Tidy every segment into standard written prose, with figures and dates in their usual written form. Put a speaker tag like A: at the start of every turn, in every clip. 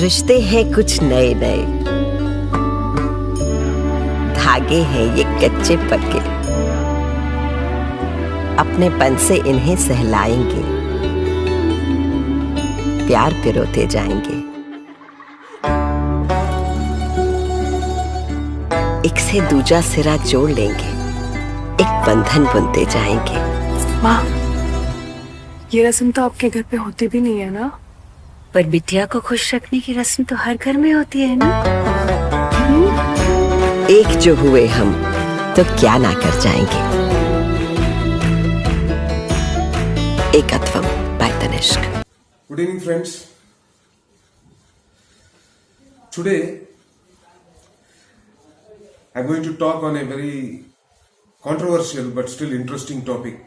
A: रिश्ते हैं कुछ नए नए, धागे हैं ये कच्चे पक्के, अपनेपन से इन्हें सहलाएंगे, प्यार पिरोते जाएंगे, एक से दूजा सिरा जोड़ लेंगे, एक बंधन बुनते जाएंगे।
B: माँ, ये रस्म तो आपके घर पे होती भी नहीं है ना?
C: पर बिटिया को खुश रखने की रस्म तो हर घर में होती है ना।
A: एक जो हुए हम तो क्या ना कर जाएंगे। एकत्वम by Tanishq.
D: Good evening, friends. Today, I'm going to talk on a very controversial but still interesting topic.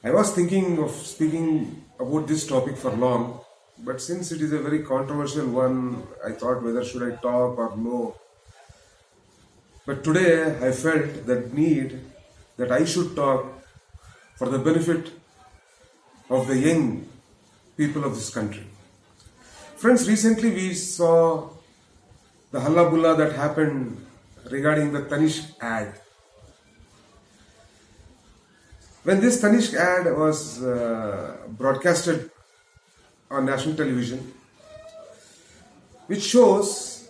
D: I was thinking of speaking about this topic for long, but since it is a very controversial one, I thought whether should I talk or no. But today I felt that need that I should talk for the benefit of the young people of this country. Friends, recently we saw the hullabulla that happened regarding the Tanishq ad. When this Tanishq ad was broadcasted on national television, which shows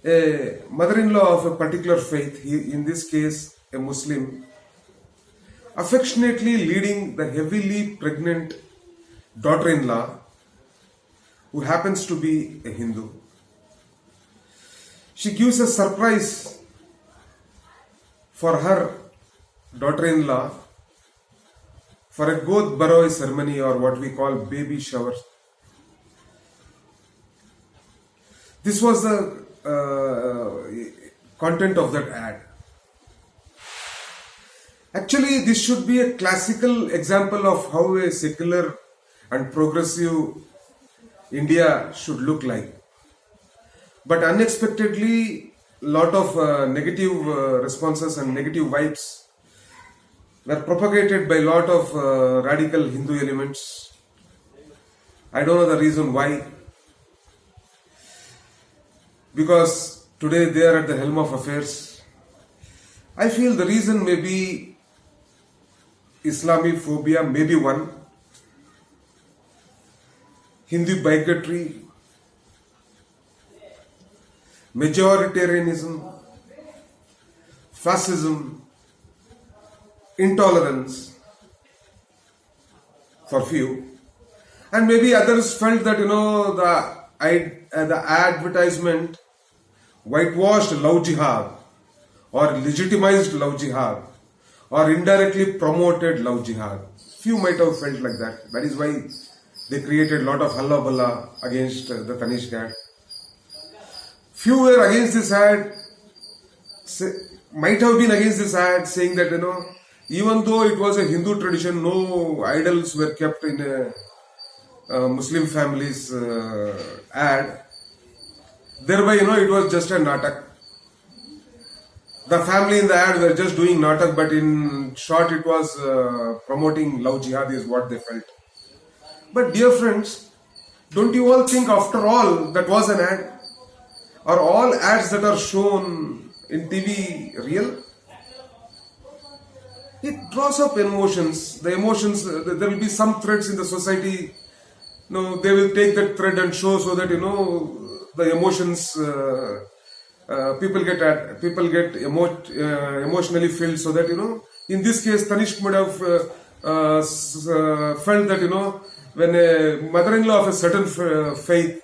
D: a mother-in-law of a particular faith, in this case a Muslim, affectionately leading the heavily pregnant daughter-in-law who happens to be a Hindu. She gives a surprise for her daughter-in-law for a Godh Baroi ceremony, or what we call baby shower. This was the content of that ad. Actually, this should be a classical example of how a secular and progressive India should look like. But unexpectedly, lot of negative responses and negative vibes were propagated by lot of radical Hindu elements. I don't know the reason why. Because today they are at the helm of affairs. I feel the reason may be Islamophobia, maybe one. Hindu bigotry, majoritarianism, fascism, intolerance for few, and maybe others felt that the advertisement whitewashed love jihad or legitimized love jihad or indirectly promoted love jihad. Few might have felt like that. That is why they created a lot of hullaballah against the Tanishq ad. Few were against this ad, might have been against this ad, saying that even though it was a Hindu tradition, no idols were kept in a Muslim family's ad. Thereby, it was just a natak. The family in the ad were just doing natak, but in short, it was promoting love jihad is what they felt. But dear friends, don't you all think after all that was an ad? Are all ads that are shown in TV real? It draws up emotions. The emotions, there will be some threads in the society. They will take that thread and show so that the emotions. People get emotionally filled. So that in this case, Tanishq would have felt that when a mother-in-law of a certain faith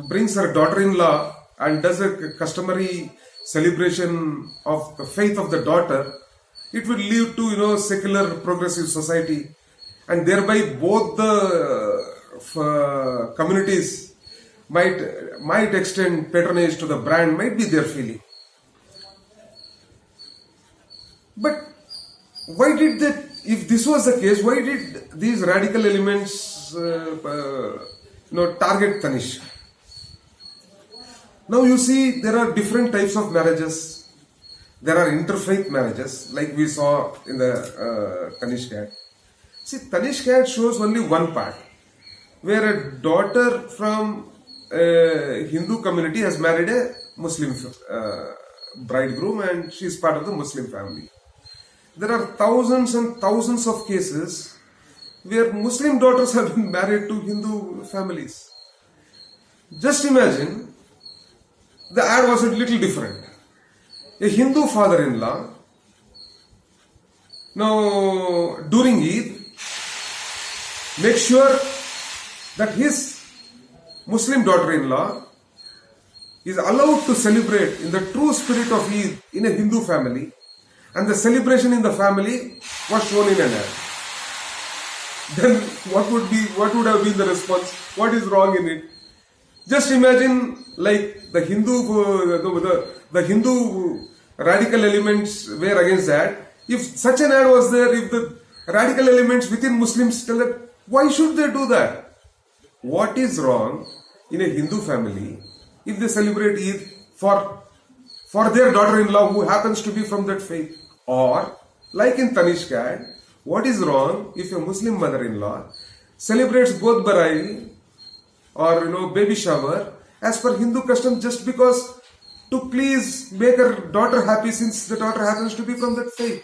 D: brings her daughter-in-law and does a customary celebration of the faith of the daughter, it will lead to secular progressive society, and thereby both the communities might extend patronage to the brand, might be their feeling. But why did that? If this was the case, why did these radical elements target Tanishq? Now you see, there are different types of marriages. There are interfaith marriages, like we saw in the Tanishq ad. See, Tanishq ad shows only one part. where a daughter from a Hindu community has married a Muslim bridegroom, and she is part of the Muslim family. There are thousands and thousands of cases where Muslim daughters have been married to Hindu families. Just imagine, the ad was a little different. A Hindu father-in-law, now during Eid, makes sure that his Muslim daughter-in-law is allowed to celebrate in the true spirit of Eid in a Hindu family, and the celebration in the family was shown in an ad. Then what would have been the response? What is wrong in it? Just imagine, like the Hindu radical elements were against that. If such an ad was there, if the radical elements within Muslims tell that, why should they do that? What is wrong in a Hindu family if they celebrate Eid for their daughter-in-law who happens to be from that faith? Or, like in Tanishq ad, what is wrong if a Muslim mother-in-law celebrates both Barai or baby shower as per Hindu custom, just because to please make her daughter happy, since the daughter happens to be from that faith?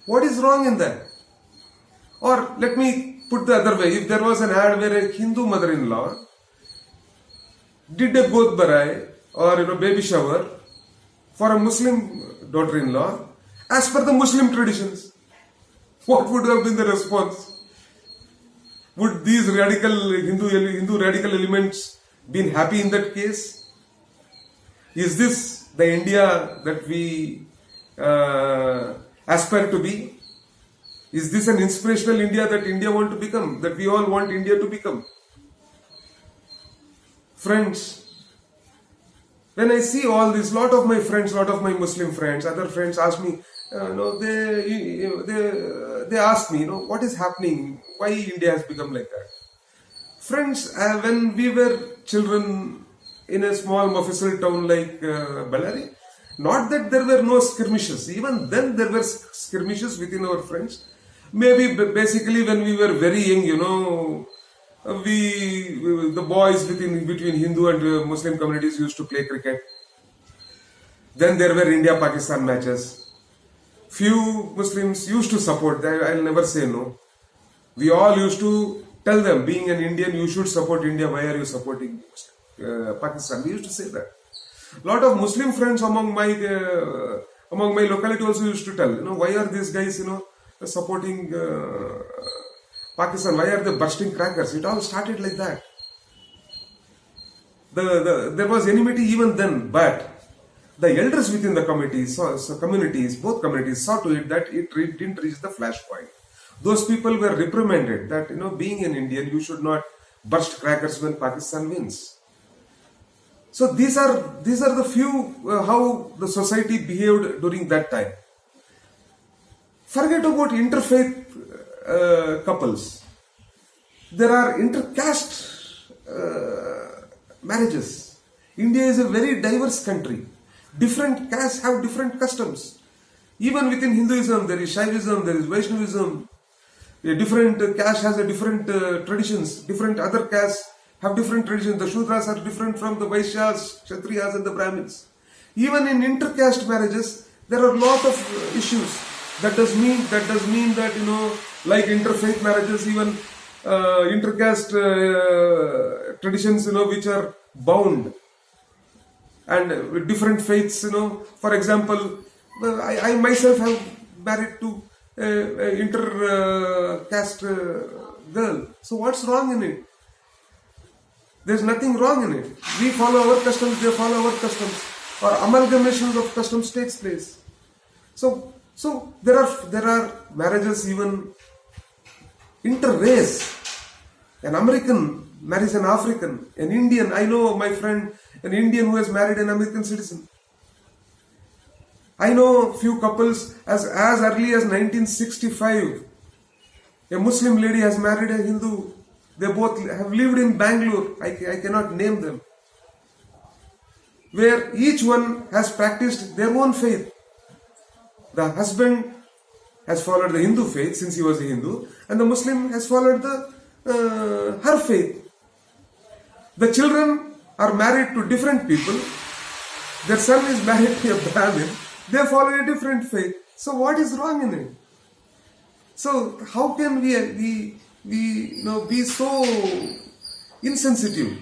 D: What is wrong in that? Or let me put the other way. If there was an ad where a Hindu mother-in-law did a Godh Barai or baby shower for a Muslim daughter-in-law as per the Muslim traditions, what would have been the response? Would these radical Hindu radical elements been happy in that case? Is this the India that we aspire to be? Is this an inspirational India that India want to become, that we all want India to become? Friends, when I see all this, lot of my friends, lot of my Muslim friends, other friends ask me, they ask me, what is happening? Why India has become like that? Friends, when we were children in a small Mofussil town like Ballari, not that there were no skirmishes. Even then there were skirmishes within our friends. Maybe basically when we were very young, the boys between Hindu and Muslim communities used to play cricket. Then there were India-Pakistan matches. Few Muslims used to support that. I'll never say no. We all used to tell them, being an Indian, you should support India. Why are you supporting Pakistan? We used to say that. A lot of Muslim friends among my locality also used to tell, why are these guys, supporting Pakistan? Why are they bursting crackers? It all started like that. There was enmity even then, but the elders within the communities, both communities, saw to it that it didn't reach the flashpoint. Those people were reprimanded that, being an Indian, you should not burst crackers when Pakistan wins. So these are the few how the society behaved during that time. Forget about interfaith couples. There are intercaste marriages. India is a very diverse country. Different castes have different customs. Even within Hinduism, there is Shaivism, there is Vaishnavism. A different caste has a different traditions. Different other castes have different traditions. The Shudras are different from the Vaishyas, Kshatriyas and the Brahmins. Even in intercaste marriages, there are a lot of issues. That does mean that, like interfaith marriages, even intercaste traditions, which are bound. And with different faiths, for example, I myself have married to intercaste girl. So what's wrong in it? There's nothing wrong in it. We follow our customs, they follow our customs. Or amalgamation of customs takes place. So there are marriages even inter-race. An American marries an African, an Indian. I know my friend, an Indian who has married an American citizen. I know few couples as early as 1965. A Muslim lady has married a Hindu. They both have lived in Bangalore. I cannot name them. Where each one has practiced their own faith. The husband has followed the Hindu faith since he was a Hindu, and the Muslim has followed the her faith. The children are married to different people. Their son is married to a Brahmin. They follow a different faith. So what is wrong in it? So how can we be so insensitive?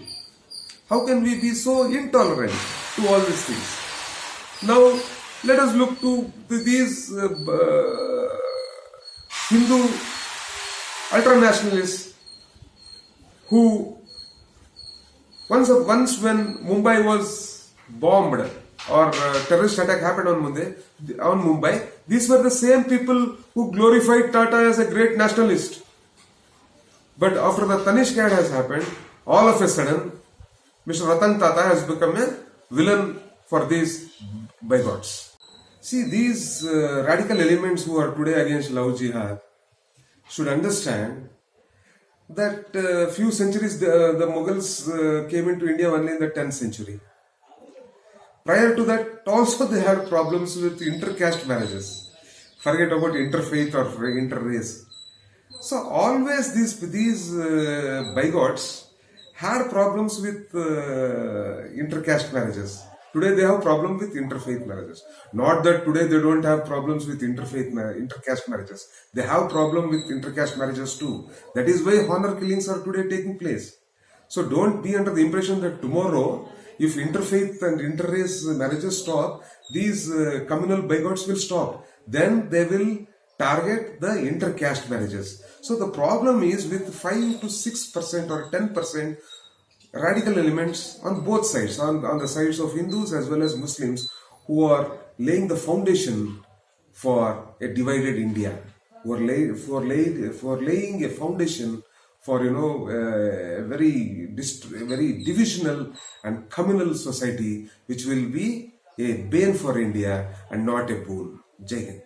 D: How can we be so intolerant to all these things? Now let us look to these Hindu ultranationalists who once when Mumbai was bombed or terrorist attack happened on Mumbai, these were the same people who glorified Tata as a great nationalist. But after the Tanishq has happened, all of a sudden, Mr. Ratan Tata has become a villain for these bigots. See, these radical elements who are today against love jihad should understand that few centuries the Mughals came into India only in the 10th century. Prior to that, also they had problems with intercaste marriages. Forget about interfaith or interrace. So always these bigots had problems with intercaste marriages. Today they have problem with interfaith marriages. Not that today they don't have problems with intercaste marriages. They have problem with intercaste marriages too. That is why honor killings are today taking place. So don't be under the impression that tomorrow, if interfaith and interrace marriages stop, these communal bigots will stop. Then they will target the intercaste marriages. So the problem is with 5 to 6% or 10% radical elements on both sides, on the sides of Hindus as well as Muslims, who are laying the foundation for a divided India, who are laying a foundation for a very divisional and communal society, which will be a bane for India and not a boon. Jai Hind.